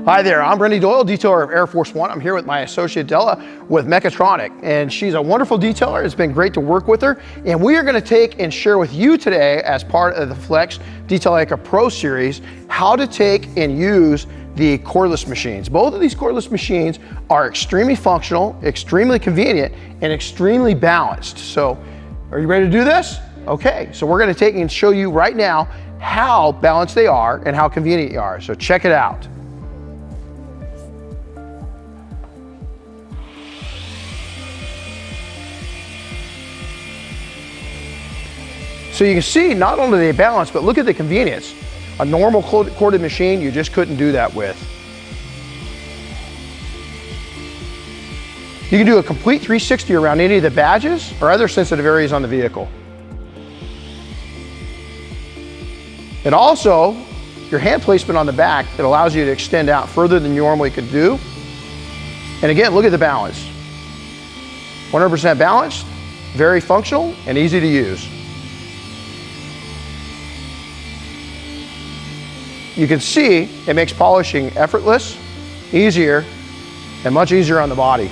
Hi there, I'm Brendan Doyle, detailer of Air Force One. I'm here with my associate Della with Mechatronic, and she's a wonderful detailer. It's been great to work with her, and we are going to take and share with you today, as part of the Flex Detailaika Pro series, how to take and use the cordless machines. Both of these cordless machines are extremely functional, extremely convenient, and extremely balanced. So, are you ready to do this? Okay, so we're going to take and show you right now how balanced they are and how convenient they are. So check it out. So you can see not only they balance, but look at the convenience. A normal corded machine, you just couldn't do that with. You can do a complete 360 around any of the badges or other sensitive areas on the vehicle. And also, your hand placement on the back that allows you to extend out further than you normally could do. And again, look at the balance. 100% balanced, very functional, and easy to use. You can see it makes polishing effortless, easier, and much easier on the body.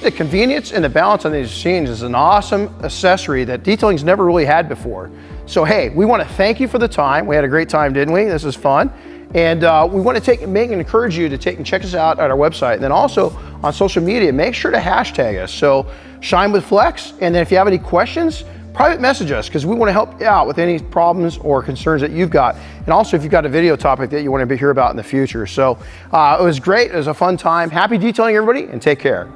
The convenience and the balance on these machines is an awesome accessory that detailing's never really had before. So hey, we want to thank you for the time. We had a great time, didn't we? This is fun. And we want to encourage you to take and check us out at our website. And then also on social media, make sure to hashtag us. So Shine with Flex. And then if you have any questions, private message us, because we want to help you out with any problems or concerns that you've got. And also if you've got a video topic that you want to hear about in the future. So it was great. It was a fun time. Happy detailing, everybody, and take care.